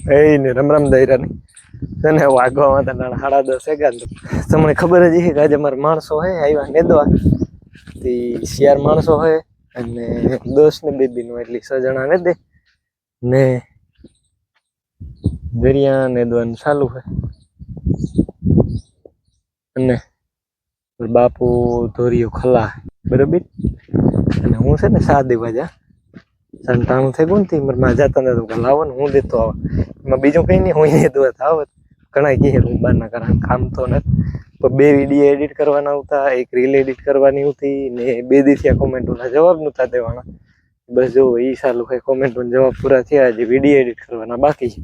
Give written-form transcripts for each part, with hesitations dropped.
એ ને રમ દૈરાની તને વાગવામાં તને 10:30 વાગ્યા તમને ખબર જ છે કે આજે અમારા માણસો હે આવ્યા નેદવા તે શિયાર માણસો હોય અને દોસ્ત ને બેબી નો એટલે 6 જણા ને દે ને દરિયા નેદવાનું ચાલુ છે અને બાપુ ધોરિયો ખલા બરાબર અને હું છે ને 7 વાગ્યા સંતાણું થઈ ગયું ને મારા જતા નતું લાવો ને હું દેતો આવા એમાં બીજું કઈ નહીં હું દેતો આવત ઘણા કહે હું બહારના કરા કામ તો નથી તો 2 વિડીયો એડિટ કરવાના હતા એક રીલ એડિટ કરવાની હતી ને 2 દિવસથી કોમેન્ટોના જવાબ નહોતા દેવાના બસ જો એ ચાલુ છે કોમેન્ટોના જવાબ પૂરા થયા હજી વિડીયો એડિટ કરવાના બાકી છે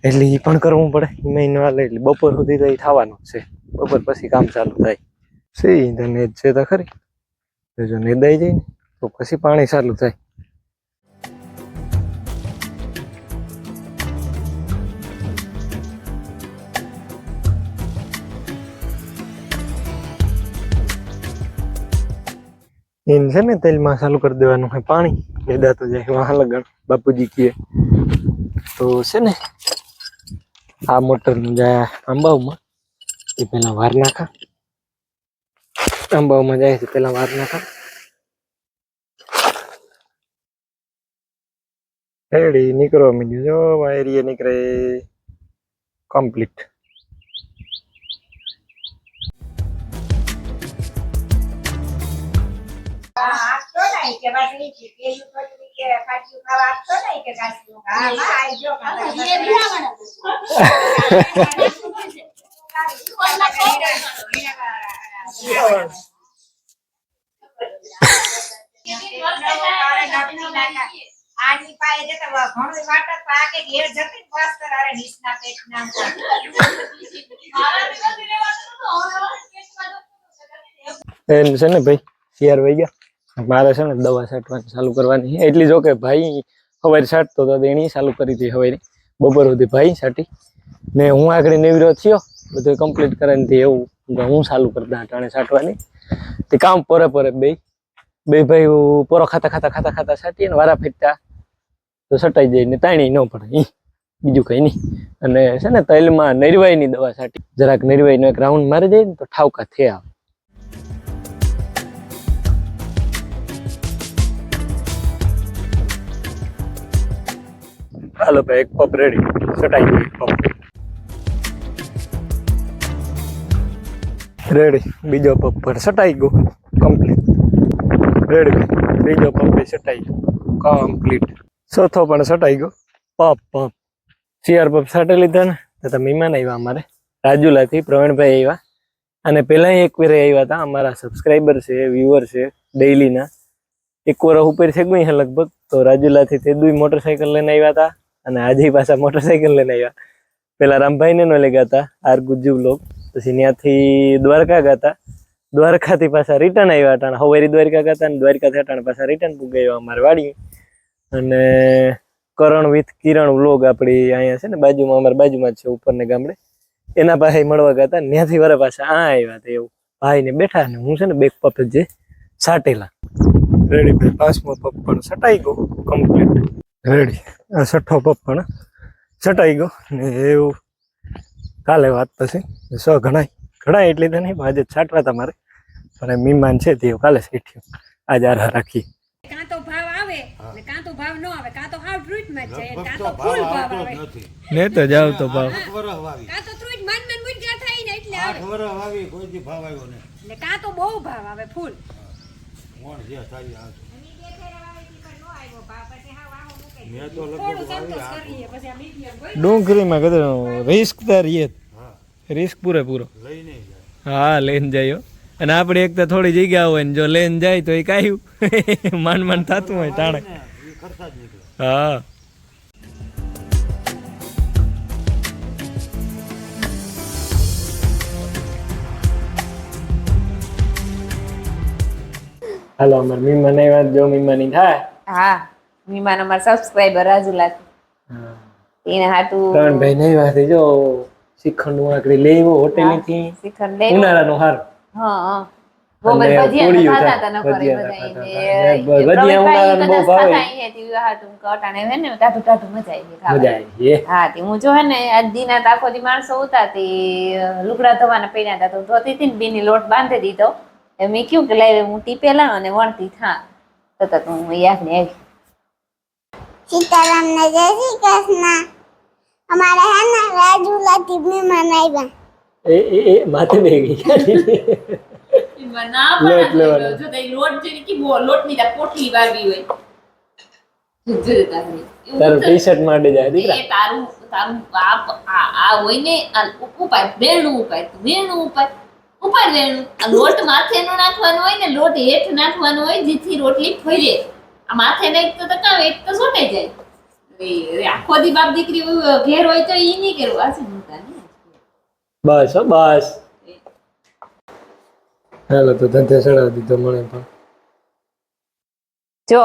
એટલે એ પણ કરવું પડે મહિનો હાલે એટલે બપોર સુધી તો એ થવાનું છે બપોર પછી કામ ચાલુ થાય છે નેદ છે તો ખરી જો નેદાઈ જાય ને તો પછી પાણી ચાલુ થાય इन से ने तेल में चालू कर देवानुं है पानी बेदा तो जाए वहां लगन बापूजी किए तो से ने आ मोटर में जाए अंबाऊ में ये पहला वार नाखा अंबाऊ में जाए पहला वार नाखा रेडी निकलो मीडियो जो वायरिए निकले कंप्लीट કે બાકી કે યુ કરી કે કાચું ખાવા આપતો નહીં કે કાચું હા આઈ જો કાચું એ બિયાવણ આની પાએ જતા ઘણું વાટ પાકે ઘેર જતી બસ કરે નીચના પેટ નામ એમ છે ને ભાઈ શિયાર વઈ ગયા મારે છે ને દવા છાંટવાની ચાલુ કરવાની છે એટલી જો કે ભાઈ હવારે છાંટતો તો એની ચાલુ કરી હતી હવારે બપોર સુધી ભાઈ છાંટી ને હું આગળ નિવડ્યો થયો બધું કમ્પ્લીટ કરીને એવું હું ચાલુ કરતા ટાણે છાંટવાની તે કામ પોરે પોરે બે ભાઈ પોરો ખાતા છાંટીએ ને વારા ફેરતા તો છટાઈ જાય ને તાણી ન પડે બીજું કઈ નહીં અને છે ને તૈલમાં નરવાઈની દવા છાંટી જરાક નરવાઈનો એક રાઉન્ડ મારી જાય ને તો ઠાવકા થઈ આવે હાલો ભાઈ એક પપ રેડી છટાઈ ગઈ પપ રેડી બીજો પપ પર છટાઈ ગયો કમ્પ્લીટ રેડી ત્રીજો પપ છટાઈ ગયો કમ્પ્લીટ ચોથો પણ છટાઈ ગયો પપ શિયાર પપ છાંટી લીધા ને તો મહેમાન આવ્યા અમારે રાજુલાથી પ્રવીણભાઈ આવ્યા અને પેલા એક વાર આવ્યા હતા અમારા સબસ્ક્રાઈબર છે વ્યુઅર છે ડેઈલીના એક વાર ઉપર છે ગઈ છે લગભગ તો રાજુલાથી તે દુઈ મોટરસાઇકલ લઈને આવ્યા હતા અને આજે પાછા મોટરસાઇકલ લઈને આવ્યા પેલા રામભાઈ ને લઈ ગયા હતા આર ગુજ્જુ બ્લોગ પછી ત્યાંથી દ્વારકા ગયા હતા દ્વારકાથી પાછા રિટર્ન આવ્યા હતા હવારી દ્વારકા ગયા હતા અને દ્વારકાથી હટાણ પાછા રિટર્ન પૂગાવ્યા અમારે વાડી અને કરણ વિથ કિરણ વ્લોગ આપણી અહીંયા છે ને બાજુમાં અમારા બાજુમાં જ છે ઉપરને ગામડે એના પાસે મળવા ગયા હતા ત્યાંથી વરે પાછા આ આવ્યા હતા એવું ભાઈ ને બેઠા ને હું છે ને બેક પપ જે છાટેલા રેડી ભાઈ પાંચમો પપ પણ છટાઈ ગયો કમ્પ્લીટ રેડી છઠ્ઠો પપ પણ છટાઈ ગયો ને એવું કાલે વાત પછી ઘણા એટલી તો નહીં આજે છાંટવા તમારે પણ મહેમાન છે તે કાલે શીઠ્યું આજે આર રાખી કાં તો ભાવ આવે ને કાં તો ભાવ ન આવે કાં તો હાવ ટ્રુટ માં જાય કાં તો ફૂલ ભાવ આવે ને તો જાવ તો ભાવ કાં તો ટ્રુટ મન મુંજા થાય ને એટલે આવે 8 વર્ષ આવી કોઈ દી ભાવ આવ્યો ને એટલે કાં તો બહુ ભાવ આવે ફૂલ મોણ જે થાય આ ડુંગળીમાં કીધું રિસ્ક તો રહીએ રિસ્ક પૂરેપૂરો હા લઈને જાય અને આપણે એક તો થોડી જગ્યા હોય ને જો લઈને જાય તો એ કાયું માંડ થતું હોય તાણે હા હાલો અમાર મહેમાન આવ્યા જો મહેમાની થાય હા મહેમાન અમારા સબસ્ક્રાઇબર રાજુલાથી એને હાટું ત્રણ ભાઈ નહીં વાત જો શ્રીખંડ નું આકડી લેવો હોટેલ થી શ્રીખંડ લેવો ઉનાળાનો હાર હા वो અને बस भजिया પૂરીયું खाता થાય. था न करे ભજીયા बधाई ખાતા ने હતા. ભજીયા प्रवीण भाई ઉનાળામાં બહુ कदाच ભાવે. खाता ही है ती हा तुम कटाने है ने टाटू टाटू मजा आई મજા खावा આવી એ હા તી હું જો હે ને આજ દીના આખો દી માણસો ઉતા તી લુગડા ધોવાના પડ્યા હતા તો ધોતી હતી ને બીની લોટ બાંધી દીધો એ મેં કયું કે લાવી હું ટીપેલા અને વણતી થા તો હું યાદ ને આવી सीताराम ने जय श्री कृष्ण हमारे है ना राजूला टीवी मनाइबा એ માથે બે ગઈ ના લોટ લેવાનો. જો તે લોટ જે કે લોટ ની પોટલી વાવી હોય તારું ટી શર્ટ માટે જાય દીકરા એ તારું તારું આ હોય ને આ ઉપાય બેણું ઉપાય વેણું આ લોટ માથે નો નાખવાનો હોય ને લોટ હેઠ નાખવાનો હોય જેથી રોટલી ફરે આ માથે નાખ તો કામ એક તો સોટે જાય એ આખો દી બાપ દીકરી ઘેર હોય તો ઈ નહીં કરવું આ શું મોટા ને બસ હો બસ હાલો તો ધંધે ચડાવી દીધો મને પણ જો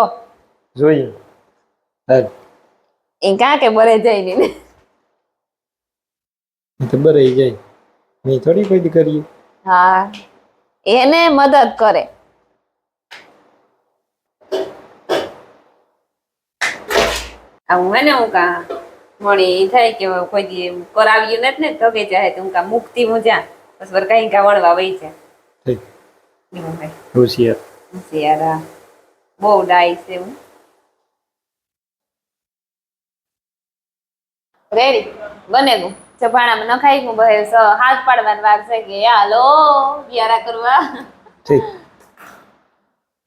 જોઈએ હાલ એ કાં કે બરે જાય ને એ તો બરાઈ જાય મેં થોડી કોઈ દી કરીએ હા એને મદદ કરે આવું હે ને હું કા મણી ઈ થાય કે કોઈ દી કરાવ્યું નથી ને તો કે ચાહે તો હું કા મુક્તિ હું જા બસ વર કઈ કા વણવા વઈ છે ઠીક એવું ભાઈ હોશિયાર હોશિયાર બહુ ડાય છે હું રેડી બને ગયું ચપાણામાં નખાઈ ગયું બહે હાથ પાડવાની વાર છે કે હાલો બિયારા કરવા ઠીક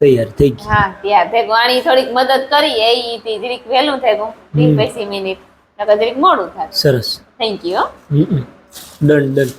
તૈયાર થઈ ગઈ હા ત્યાં ભેગું આની થોડીક મદદ કરી એ ઈ જરીક વહેલું થઈ ગયું 20-25 મિનિટ નકર જરીક મોડું થાય સરસ થેન્ક યુ ડન ડન